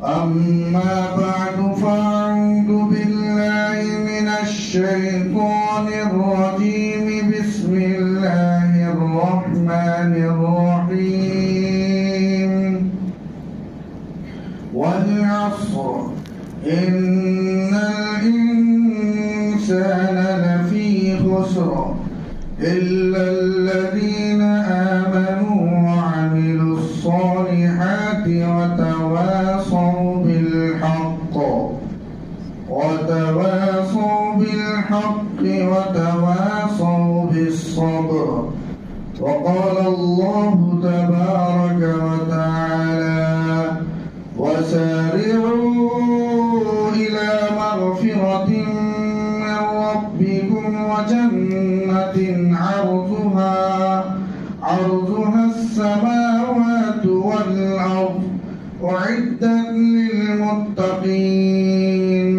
أما بعد فأعوذ بالله من الشيطان الرجيم بسم الله الرحمن الرحيم والعصر إن الإنسان لفي خسر إلا الذين آمنوا وعملوا الصالحات وتواصوا بالحق وتواصوا بالصبر. وقال الله تبارك وتعالى وسارعوا إلى مغفرة من ربكم وجنة عرضها السماوات والأرض أعدت للمتقين.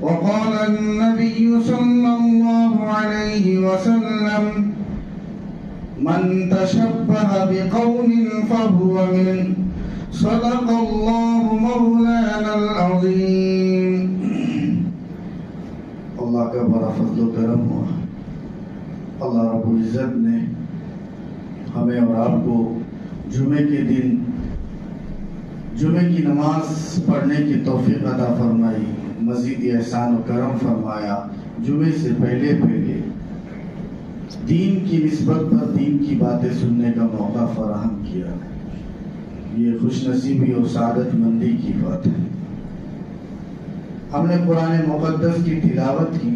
وقال النبي صلى الله عليه وسلم من تشبه بقوم فهو منه. صدق الله مولانا العظيم. اللہ کا بڑا فضل و کرم ہوا. اللہ رب العزت نے ہمیں اور آپ کو جمعے کے دن جمعے کی نماز پڑھنے کی توفیق عطا فرمائی، مزید احسان و کرم فرمایا. جمعے سے پہلے دین کی نسبت پر دین کی باتیں سننے کا موقع فراہم کیا. یہ خوش نصیبی اور سعادت مندی کی بات ہے. ہم نے قرآن مقدس کی تلاوت کی.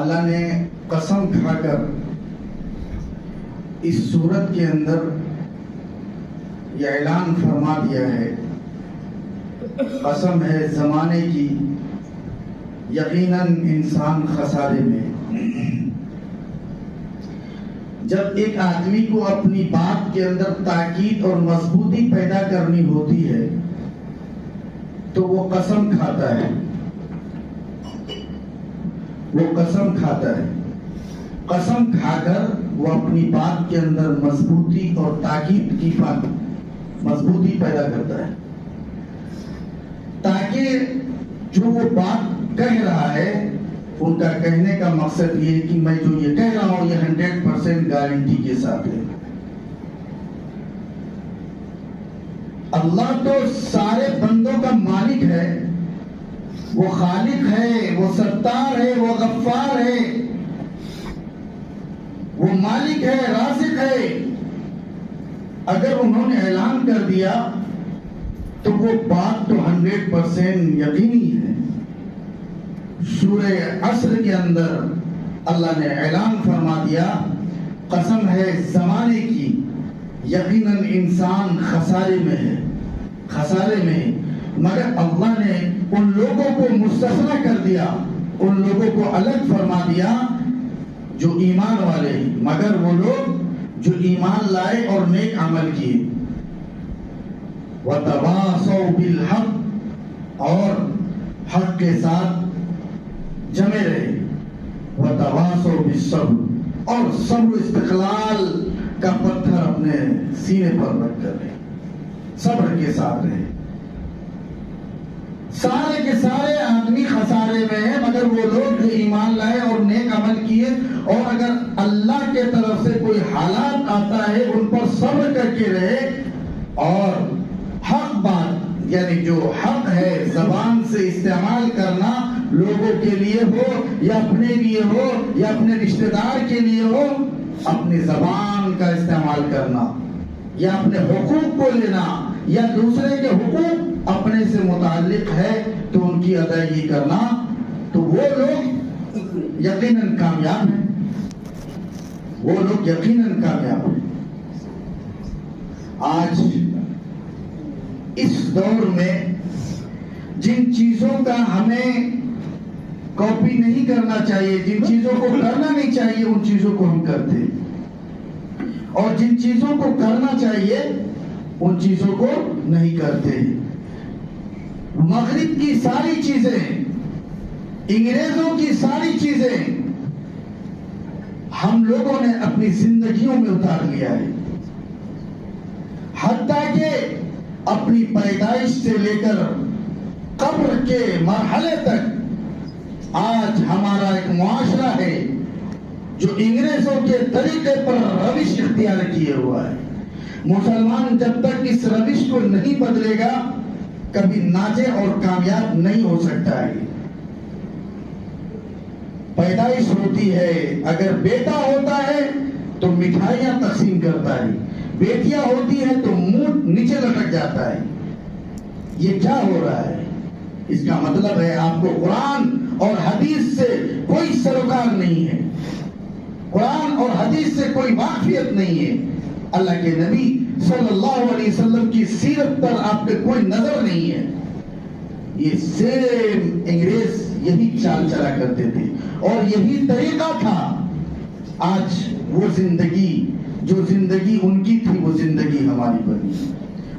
اللہ نے قسم کھا کر اس سورت کے اندر یہ اعلان فرما دیا ہے، قسم ہے زمانے کی یقیناً انسان خسارے میں. جب ایک آدمی کو اپنی بات کے اندر تاکید اور مضبوطی پیدا کرنی ہوتی ہے تو وہ قسم کھاتا ہے. قسم کھا کر وہ اپنی بات کے اندر مضبوطی اور تاکید کی مضبوطی پیدا کرتا ہے، تاکہ جو وہ بات کہہ رہا ہے ان کا کہنے کا مقصد یہ ہے کہ میں جو یہ کہہ رہا ہوں یہ 100% گارنٹی کے ساتھ ہے. اللہ تو سارے بندوں کا مالک ہے، وہ خالق ہے، وہ ستار ہے، وہ غفار ہے، وہ مالک ہے، رازق ہے. اگر انہوں نے اعلان کر دیا تو وہ بات تو 100% یقینی ہے. سورہ عصر کے اندر اللہ نے اعلان فرما دیا، قسم ہے زمانے کی یقیناً انسان خسارے میں ہے. مگر اللہ نے ان لوگوں کو مستثنی کر دیا، ان لوگوں کو الگ فرما دیا جو ایمان والے، مگر وہ لوگ جو ایمان لائے اور نیک عمل کیے. وَتَوَاصَوْا بِالْحَقِّ، اور حق کے ساتھ جمے رہے. وَتَوَاصَوْا بِالصَّبْرِ، اور صبر استقلال کا پتھر اپنے سینے پر رکھ کر رہے، صبر کے ساتھ رہے. سارے کے سارے آدمی خسارے میں ہیں مگر وہ لوگ جو ایمان لائے اور نیک عمل کیے، اور اگر اللہ کے طرف سے کوئی حالات آتا ہے ان پر صبر کر کے رہے، اور حق بات یعنی جو حق ہے زبان سے استعمال کرنا، لوگوں کے لیے ہو یا اپنے لیے ہو یا اپنے رشتہ دار کے لیے ہو، اپنی زبان کا استعمال کرنا یا اپنے حقوق کو لینا یا دوسرے کے حقوق اپنے سے متعلق ہے تو ان کی ادائیگی کرنا، تو وہ لوگ یقیناً کامیاب ہیں. آج اس دور میں جن چیزوں کا ہمیں کاپی نہیں کرنا چاہیے، جن چیزوں کو کرنا نہیں چاہیے ان چیزوں کو ہم کرتے، اور جن چیزوں کو کرنا چاہیے ان چیزوں کو نہیں کرتے. مغرب کی ساری چیزیں، انگریزوں کی ساری چیزیں ہم لوگوں نے اپنی زندگیوں میں اتار لیا ہے. حتیٰ کہ اپنی پیدائش سے لے کر قبر کے مرحلے تک آج ہمارا ایک معاشرہ ہے جو انگریزوں کے طریقے پر روش اختیار کیے ہوا ہے. مسلمان جب تک اس روش کو نہیں بدلے گا کبھی ناجے اور کامیاب نہیں ہو سکتا ہے. پیدائش ہوتی ہے، اگر بیٹا ہوتا ہے تو مٹھائیاں تقسیم کرتا ہے، بیٹیاں ہوتی ہیں تو منہ نیچے لٹک جاتا ہے. یہ کیا ہو رہا ہے؟ اس کا مطلب ہے آپ کو قرآن اور حدیث سے کوئی سروکار نہیں ہے، قرآن اور حدیث سے کوئی واقفیت نہیں ہے. اللہ کے نبی صلی اللہ علیہ وسلم کی سیرت پر آپ کے کوئی نظر نہیں ہے. یہ سیم انگریز یہی چال چلا کرتے تھے اور یہی طریقہ تھا. آج وہ زندگی جو زندگی ان کی تھی وہ زندگی ہماری بنی.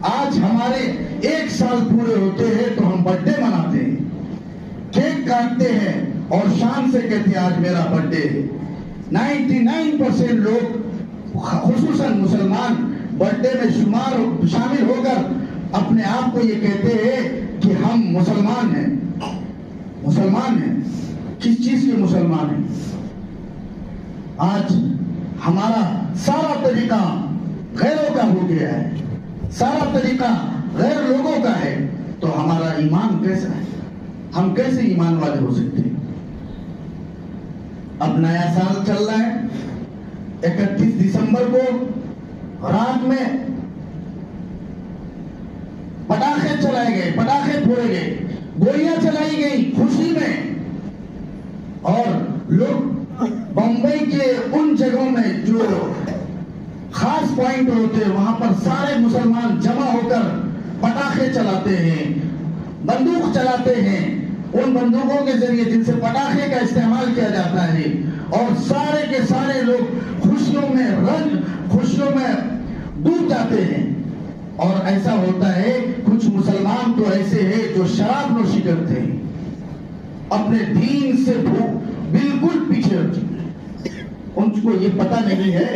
آج ہمارے 1 سال پورے ہوتے ہیں تو ہم برتھ ڈے مناتے ہیں، کیک کاٹتے ہیں اور شان سے کہتے ہیں آج میرا برتھ ڈے ہے. 99% لوگ خصوصاً مسلمان برتھ ڈے میں شامل ہو کر اپنے آپ کو یہ کہتے ہیں کہ ہم مسلمان ہیں. مسلمان ہیں کس چیز کے مسلمان ہیں؟ آج ہمارا سارا طریقہ غیروں کا ہو گیا ہے، سارا طریقہ غیر لوگوں کا ہے، تو ہمارا ایمان کیسا ہے؟ ہم کیسے ایمان والے ہو سکتے ہیں؟ اب نیا سال چل رہا ہے. 31 دسمبر کو رات میں پٹاخے چلائے گئے، پٹاخے پھوڑے گئے، گولیاں چلائی گئی خوشی میں، اور لوگ بمبئی کے ان جگہوں میں جو خاص پوائنٹ ہوتے ہیں وہاں پر سارے مسلمان جمع ہو کر پٹاخے چلاتے ہیں، بندوق چلاتے ہیں. ان بندوقوں کے ذریعے جن سے پٹاخے کا استعمال کیا جاتا ہے، اور سارے کے سارے لوگ خوشیوں میں ڈوب جاتے ہیں. اور ایسا ہوتا ہے کچھ مسلمان تو ایسے ہیں جو شراب نوشی کرتے ہیں، اپنے دین سے بالکل پیچھے ہٹ چکے ہیں. ان کو یہ پتہ نہیں ہے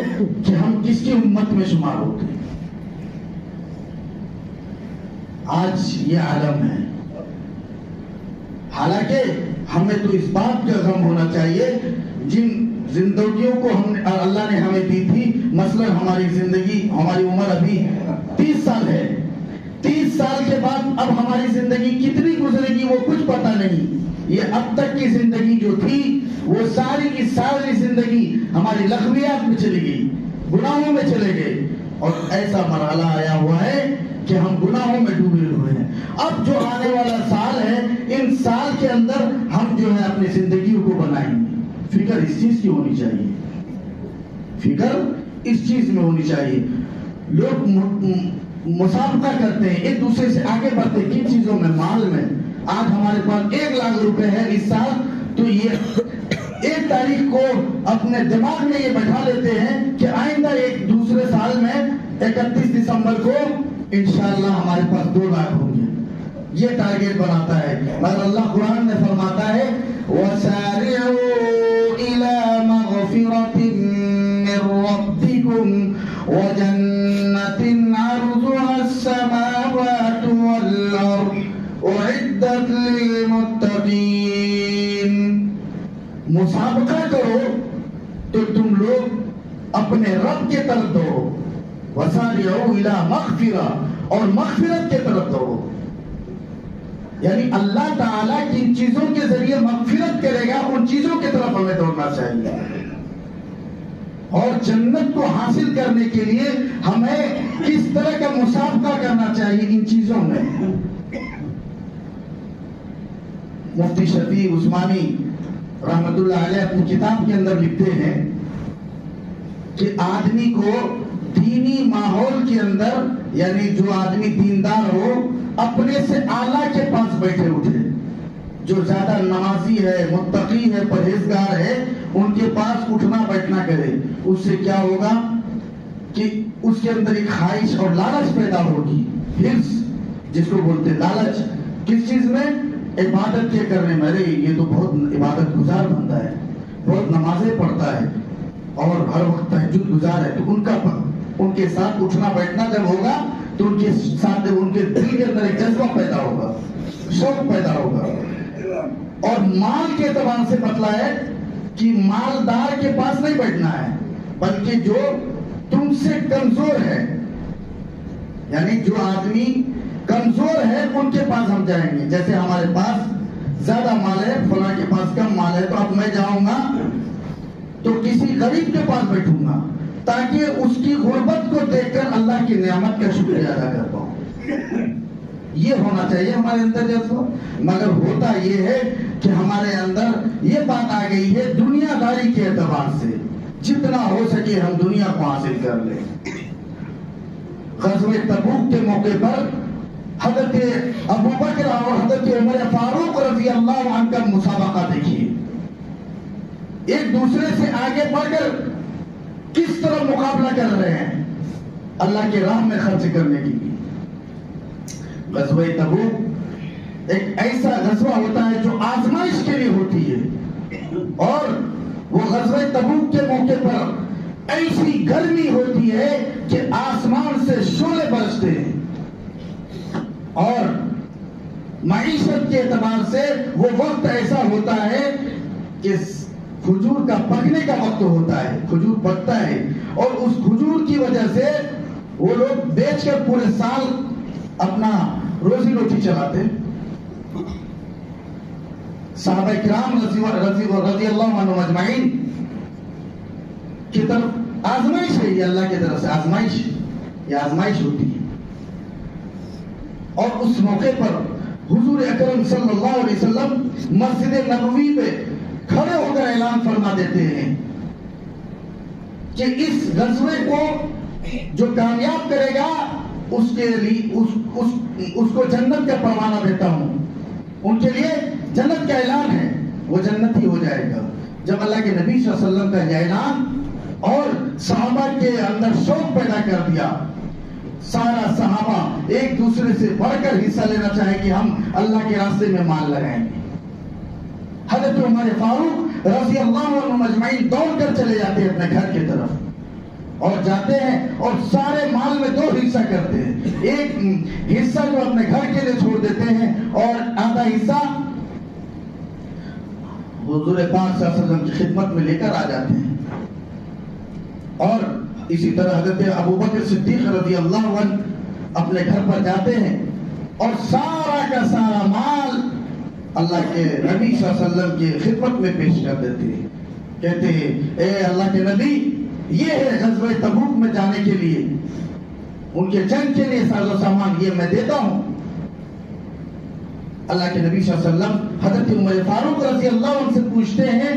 کہ ہم کس کی امت میں شمار ہوتے ہیں. آج یہ عالم ہے. حالانکہ ہمیں تو اس بات کا غم ہونا چاہیے جن زندگیوں کو اللہ نے ہمیں دی تھی. مثلا ہماری زندگی، ہماری عمر ابھی 30 سال ہے. 30 سال کے بعد اب ہماری زندگی کتنی گزرے گی وہ کچھ پتہ نہیں. یہ اب تک کی زندگی جو تھی وہ ساری کی ساری زندگی ہماری لغویات میں چلی گئی، گناہوں میں چلے گئے، اور ایسا مرحلہ آیا ہوا ہے کہ ہم گناہوں میں ڈوبے ہوئے ہیں. اب جو آنے والا سال ہے، ان سال کے اندر ہم جو ہے اپنی زندگیوں کو بنائیں گے. فکر اس چیز کی ہونی چاہیے، فکر اس چیز میں ہونی چاہیے. لوگ مسابقہ کرتے ہیں، ایک دوسرے سے آگے بڑھتے ہیں. کن چیزوں میں؟ مال میں. آج ہمارے پاس 1 لاکھ روپے ہے اس سال، تو یہ 1 تاریخ کو اپنے دماغ میں یہ بٹھا لیتے ہیں کہ آئندہ ایک دوسرے سال میں 31 دسمبر کو انشاءاللہ ہمارے پاس 2 لاکھ ہوں گے. یہ ٹارگیٹ بناتا ہے. مگر اللہ قرآن میں فرماتا ہے وَسَارِعُوا إِلَى مَغْفِرَةٍ مِّن رَّبِّكُمْ وَجَنَّةٍ عَرْضُهَا السَّمَاوَاتُ وَالْأَرْضُ أُعِدَّتْ لِلْمُتَّقِينَ. مسابقہ کرو تو تم لوگ اپنے رب کے طرف دوڑو. وَسَارِعُوا إِلَى مَغْفِرَةٍ، اور مغفرت کے طرف دوڑو. یعنی اللہ تعالیٰ جن چیزوں کے ذریعے مغفرت کرے گا ان چیزوں کی طرف ہمیں دوڑنا چاہیے. اور جنت کو حاصل کرنے کے لیے ہمیں کس طرح کا مسابقہ کرنا چاہیے ان چیزوں میں. مفتی شفیع عثمانی رحمت اللہ علیہ اپنی کتاب کے اندر لکھتے ہیں کہ آدمی کو دینی ماحول کے اندر، یعنی جو آدمی دیندار ہو، اپنے سے اعلیٰ کے پاس بیٹھے اٹھے. جو زیادہ نمازی ہے، متقی ہے، پرہیزگار ہے، ان کے پاس اٹھنا بیٹھنا کرے. اس سے کیا ہوگا کہ اس کے اندر ایک خواہش اور لالچ پیدا ہوگی. حرص جس کو بولتے ہیں، لالچ کس چیز میں؟ عبادت کے کرنے میں. ارے یہ تو بہت عبادت گزار بندہ ہے، بہت نمازیں پڑھتا ہے اور ہر وقت تہجد گزار ہے، تو ان کے ساتھ اٹھنا بیٹھنا جب ہوگا تو ان کے ساتھ ان کے دل کے اندر ایک جذبہ پیدا ہوگا، شوق پیدا ہوگا. اور مال کے اعتبار سے بتلا ہے کہ مالدار کے پاس نہیں بیٹھنا ہے، بلکہ جو تم سے کمزور ہے، یعنی جو آدمی کمزور ہے ان کے پاس ہم جائیں گے. جیسے ہمارے پاس زیادہ مال ہے، فلاں کے پاس کم مال ہے، تو اب میں جاؤں گا تو کسی غریب کے پاس بیٹھوں گا تاکہ اس کی غربت کو دیکھ کر اللہ کی نعمت کا شکریہ ادا کر پاؤں. یہ ہونا چاہیے ہمارے اندر جذبہ. مگر ہوتا یہ ہے کہ ہمارے اندر یہ بات آ گئی ہے دنیا داری کے اعتبار سے جتنا ہو سکے ہم دنیا کو حاصل کر لیں. غزوہ تبوک کے موقع پر حضرت ابوبکر اور حضرت عمر فاروق رضی اللہ عنہ کا مسابقہ دیکھیے. ایک دوسرے سے آگے بڑھ کر کس طرح مقابلہ کر رہے ہیں اللہ کے راہ میں خرچ کرنے کے لیے. غزوہ تبوک ایک ایسا غزوہ ہوتا ہے جو آزمائش کے لیے ہوتی ہے، اور وہ غزوہ تبوک کے موقع پر ایسی گرمی ہوتی ہے کہ آسمان سے شعلے برستے ہیں، اور معیشت کے اعتبار سے وہ وقت ایسا ہوتا ہے کہ کھجور کا پکنے کا وقت ہوتا ہے، کھجور پکتا ہے، اور اس کھجور کی وجہ سے وہ لوگ بیچ کر پورے سال اپنا روزی روٹی چلاتے. صحابہ کرام رضی اللہ عنہم اجمعین کی طرف آزمائش ہے، یہ اللہ کی طرف سے آزمائش، یہ آزمائش ہوتی ہے. اور اس موقع پر حضور اکرم صلی اللہ علیہ وسلم مسجد نبوی پہ کھڑے ہو کر اعلان فرما دیتے ہیں کہ اس غزوے کو جو کامیاب کرے گا اس کے لیے اس کو جنت کا پروانہ دیتا ہوں. ان کے لیے جنت کا اعلان ہے، وہ جنت ہی ہو جائے گا. جب اللہ کے نبی صلی اللہ علیہ وسلم کا یہ اعلان اور صحابہ کے اندر شوق پیدا کر دیا، سارا صحابہ ایک دوسرے سے بڑھ کر حصہ لینا چاہے کہ ہم اللہ کے راستے میں مال لگائیں گے. حضرت عمر فاروق رضی اللہ عنہ اجمعین دوڑ کر چلے جاتے ہیں اپنے گھر کی طرف، اور جاتے ہیں اور سارے مال میں 2 حصہ کرتے ہیں. ایک حصہ جو اپنے گھر کے لیے چھوڑ دیتے ہیں اور آدھا حصہ حضور پاک صلی اللہ علیہ وسلم کی خدمت میں لے کر آ جاتے ہیں. اور اسی طرح حضرت ابوبکر صدیق رضی اللہ عنہ اپنے گھر پر جاتے ہیں اور سارا کا سارا مال اللہ کے نبی صلی اللہ علیہ وسلم کی خدمت میں پیش کر دیتے ہیں. کہتے ہیں اے اللہ کے نبی، یہ ہے غزوہ تبوک میں جانے کے لیے، ان کے جنگ کے لیے ساز و سامان یہ میں دیتا ہوں. اللہ کے نبی صلی اللہ علیہ وسلم حضرت عمر فاروق رضی اللہ عنہ سے پوچھتے ہیں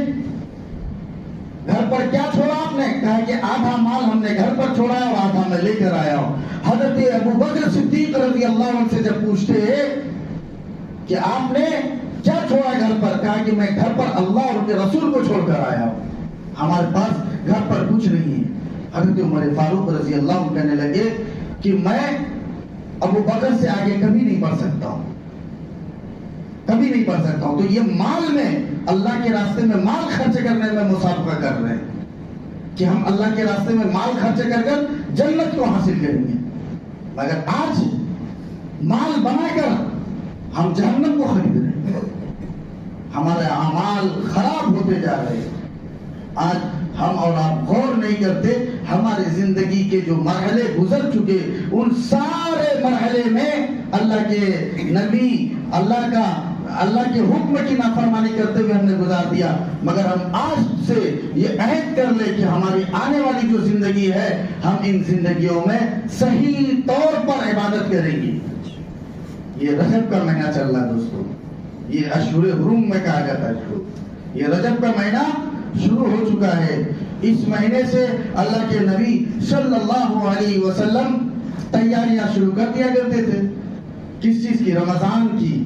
گھر پر کیا چھوڑا آپ نے؟ کہا کہ آدھا مال ہم نے گھر پر چھوڑا ہے اور آدھا میں لے کر آیا ہوں. حضرت ابوبکر صدیق رضی اللہ عنہ سے جب پوچھتے ہیں کہ آپ نے کیا چھوڑا گھر پر؟ کہا کہ میں گھر پر اللہ اور ان کے رسول کو چھوڑ کر آیا ہوں، ہمارے پاس گھر پر کچھ نہیں ہے. حضرت عمر فاروق رضی اللہ عنہ کہنے لگے کہ میں ابوبکر سے آگے کبھی نہیں بڑھ سکتا ہوں، کبھی نہیں پڑھ سکتا ہوں. تو یہ مال میں اللہ کے راستے میں مال خرچ کرنے میں مسابقہ کر رہے ہیں کہ ہم اللہ کے راستے میں مال خرچ کر کر جنت کو حاصل کریں گے. مگر آج مال بنا کر ہم جہنم کو خرید رہے ہیں، ہمارے اعمال خراب ہوتے جا رہے ہیں. آج ہم اور آپ غور نہیں کرتے، ہمارے زندگی کے جو مرحلے گزر چکے ان سارے مرحلے میں اللہ کے نبی اللہ کے حکم کی نافرمانی کرتے ہوئے ہم نے گزار دیا. مگر ہم آج سے یہ عہد کر لیں کہ ہماری آنے والی جو زندگی ہے ہم ان زندگیوں میں صحیح طور پر عبادت کریں گے. یہ رجب کا مہینہ چل رہا ہے دوستو، یہ اشہر حرم میں کہا جاتا ہے. یہ رجب کا مہینہ شروع ہو چکا ہے. اس مہینے سے اللہ کے نبی صلی اللہ علیہ وسلم تیاریاں شروع کر دیا کرتے تھے. کس چیز کی؟ رمضان کی.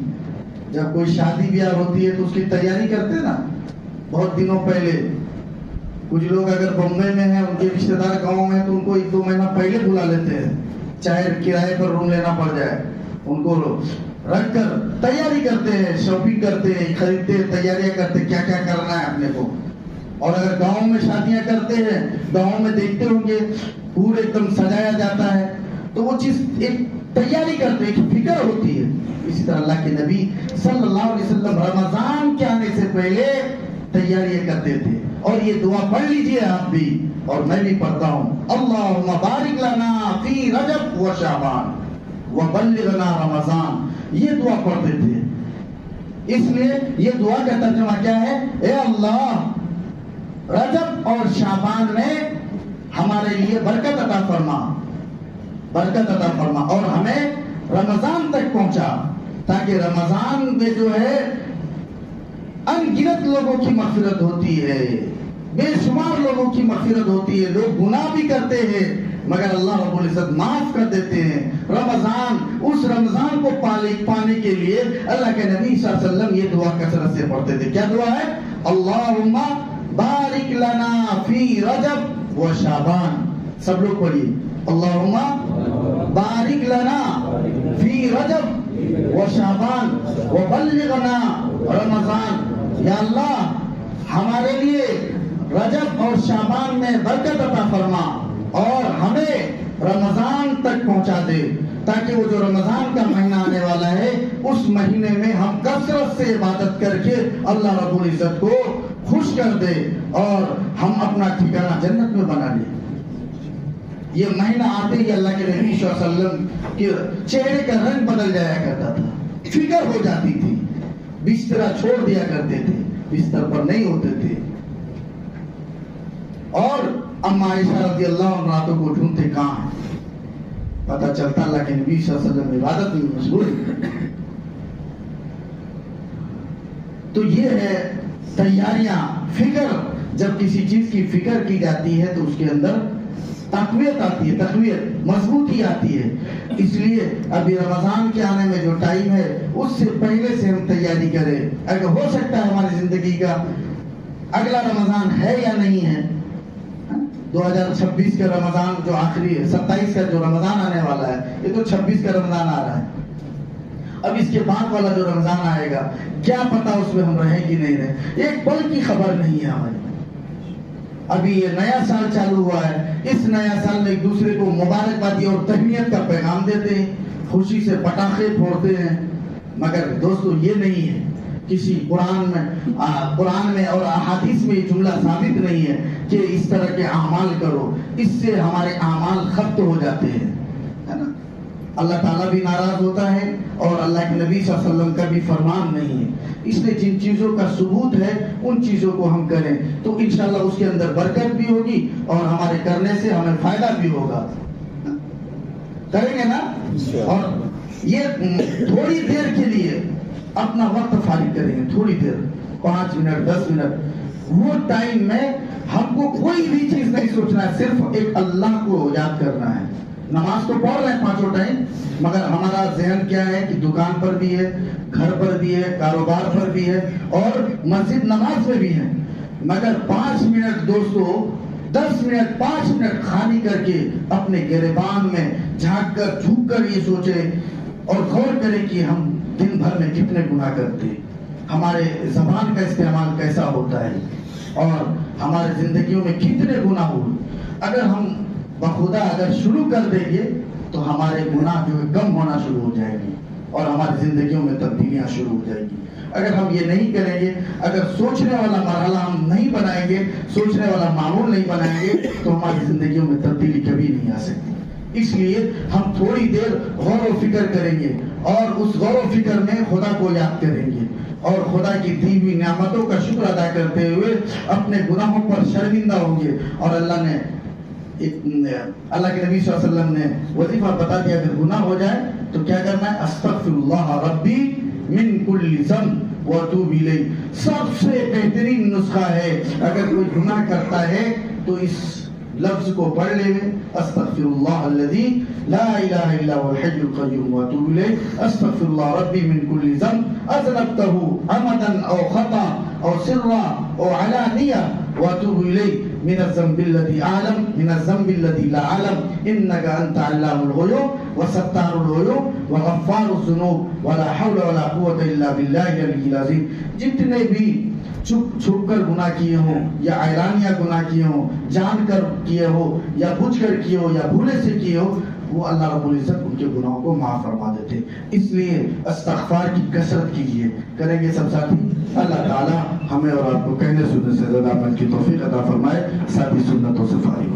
جب کوئی شادی بیاہ ہوتی ہے تو اس کی تیاری کرتے نا بہت دنوں پہلے. کچھ لوگ اگر بمبئی میں ہیں، ان کے رشتہ دار گاؤں میں، تو ان کو 1-2 مہینہ پہلے بلا لیتے ہیں، چاہے کرائے پر روم لینا پڑ جائے. ان کو رکھ کر تیاری کرتے ہیں، شاپنگ کرتے ہیں، خریدتے ہیں، تیاریاں کرتے ہیں کیا کیا کرنا ہے اپنے کو. اور اگر گاؤں میں شادیاں کرتے ہیں، گاؤں میں دیکھتے ہوں گے پورے ایک دم سجایا جاتا ہے، تو وہ چیز ایک تیاری کرتے ہیں، فکر ہوتی ہے. اسی طرح اللہ کے نبی صلی اللہ علیہ وسلم رمضان کے آنے سے پہلے تیاریاں کرتے تھے. اور یہ دعا پڑھ لیجئے آپ بھی اور میں بھی پڑھتا ہوں. اللہم بارک لنا فی رجب و شعبان وبلغنا رمضان. یہ دعا پڑھتے تھے. اس لیے یہ دعا کا ترجمہ کیا ہے؟ اے اللہ رجب اور شعبان میں ہمارے لیے برکت عطا فرما، برکت عطا فرما، اور ہمیں رمضان تک پہنچا، تاکہ رمضان میں جو ہے ان گنت لوگوں کی مغفرت ہوتی ہے، بے شمار لوگوں کی مغفرت ہوتی ہے. لوگ گناہ بھی کرتے ہیں مگر اللہ رب العزت معاف کر دیتے ہیں. رمضان، اس رمضان کو پانے کے لیے اللہ کے نبی صلی اللہ علیہ وسلم یہ دعا کثرت سے پڑھتے تھے. کیا دعا ہے؟ اللہم بارک لنا فی رجب و شعبان. سب لوگ پڑھیے. اللہم بارک لنا فی رجب و شعبان وبلغنا رمضان. یا اللہ ہمارے لیے رجب اور شعبان میں برکت عطا فرما اور ہمیں رمضان تک پہنچا دے، تاکہ وہ جو رمضان کا مہینہ آنے والا ہے اس مہینے میں ہم کثرت سے عبادت کر کے اللہ رب العزت کو خوش کر دے اور ہم اپنا ٹھکانہ جنت میں بنا لیں. یہ مہینہ آتے ہی اللہ کے نبی صلی اللہ علیہ وسلم کے چہرے کا رنگ بدل جایا کرتا تھا، فکر ہو جاتی تھی، بستر چھوڑ دیا کرتے تھے، بستر پر نہیں ہوتے تھے. اور اما عائشہ رضی اللہ عنہ راتوں کو ڈھونڈتے کہاں ہیں، پتہ چلتا اللہ کے نبی صلی اللہ علیہ وسلم عبادت میں مشغول ہے. تو یہ ہے تیاریاں، فکر. جب کسی چیز کی فکر کی جاتی ہے تو اس کے اندر تقویت آتی ہے، تقویت، مضبوطی آتی ہے. اس لیے ابھی رمضان کے آنے میں جو ٹائم ہے اس سے پہلے سے ہم تیاری کریں. اگر ہو سکتا ہے ہماری زندگی کا اگلا رمضان ہے یا نہیں ہے، 2026 کا رمضان جو آخری ہے، 27 کا جو رمضان آنے والا ہے، یہ تو 26 کا رمضان آ رہا ہے. اب اس کے بعد والا جو رمضان آئے گا کیا پتا اس میں ہم رہیں کہ نہیں رہیں، ایک پل کی خبر نہیں ہے ہماری. ابھی یہ نیا سال چالو ہوا ہے، اس نیا سال میں ایک دوسرے کو مبارکبادی اور تہنیت کا پیغام دیتے ہیں، خوشی سے پٹاخے پھوڑتے ہیں. مگر دوستو یہ نہیں ہے، کسی قرآن میں اور احادیث میں یہ جملہ ثابت نہیں ہے کہ اس طرح کے اعمال کرو، اس سے ہمارے اعمال ختم ہو جاتے ہیں، ہے نا. اللہ تعالیٰ بھی ناراض ہوتا ہے اور اللہ کے نبی صلی اللہ علیہ وسلم کا بھی فرمان نہیں ہے. اس لیے جن چیزوں کا ثبوت ہے ان چیزوں کو ہم کریں تو انشاءاللہ اس کے اندر برکت بھی ہوگی اور ہمارے کرنے سے ہمیں فائدہ بھی ہوگا. کریں گے نا؟ اور یہ تھوڑی دیر کے لیے اپنا وقت فارغ کریں گے، تھوڑی دیر، 5 منٹ 10 منٹ. وہ ٹائم میں ہم کو کوئی بھی چیز نہیں سوچنا ہے، صرف ایک اللہ کو یاد کرنا ہے. نماز تو پڑھ رہے ہیں 5 ٹائم، مگر ہمارا ذہن کیا ہے کہ دکان پر بھی ہے، گھر پر بھی ہے، کاروبار پر بھی ہے اور مسجد نماز میں بھی ہے. مگر 5 منٹ دوستو، 10 منٹ 5 منٹ خالی کر کے اپنے گریبان میں جھانک کر جھک کر یہ سوچیں اور غور کریں کہ ہم دن بھر میں کتنے گناہ کرتے ہیں، ہمارے زبان کا استعمال کیسا ہوتا ہے اور ہمارے زندگیوں میں کتنے گناہ ہوئے. اگر ہم بخدا اگر شروع کر دیں گے تو ہمارے گناہ جو ہے کم ہونا شروع ہو جائے گی اور ہماری زندگیوں میں تبدیلیاں شروع ہو جائیں گی. اگر ہم یہ نہیں کریں گے، اگر سوچنے والا مرحلہ ہم نہیں بنائیں گے، سوچنے والا معمول نہیں بنائیں گے تو ہماری زندگیوں میں تبدیلی کبھی نہیں آ سکتی. اس لیے ہم تھوڑی دیر غور و فکر کریں گے اور اس غور و فکر میں خدا کو یاد کریں گے اور خدا کی دی ہوئی نعمتوں کا شکر ادا کرتے ہوئے اپنے گناہوں پر شرمندہ ہوں گے. اور اللہ کے نبی صلی اللہ علیہ وسلم نے وظیفہ بتا دیا، اگر گناہ ہو جائے تو کیا کرنا ہے؟ استغفر اللہ ربی من کل ذنب واتوب الیہ. سب سے بہترین نسخہ ہے اگر کوئی گناہ کرتا ہے تو اس لفظ کو پڑھ لے، استغفر اللہ الذی لا الہ الا هو الحی القیوم واتوب الیہ. استغفر اللہ ربی من کل ذنب اذنبته عمدا او خطا او سرا او علانیہ واتوب الیہ من الذنب الذي اعلم من الذنب الذي لا اعلم انك انت علام الغیوب وستار العیوب وغفار الذنوب ولا حول ولا قوة الا بالله العلی العظیم. جتنے بھی چھپ کر گناہ کیے ہوں یا اعلانیہ گناہ کیے ہوں، جان کر کیے ہو یا بجھ کر کیے ہو یا بھولے سے کیے ہو، وہ اللہ رب العزت ان کے گناہوں کو معاف فرما دیتے. اس لیے استغفار کی کثرت کیجیے. کریں گے سب ساتھی؟ اللہ تعالیٰ ہمیں اور آپ کو کہنے سننے سے زیادہ عمل کی توفیق عطا فرمائے. ساتھی سنتوں سے فارغ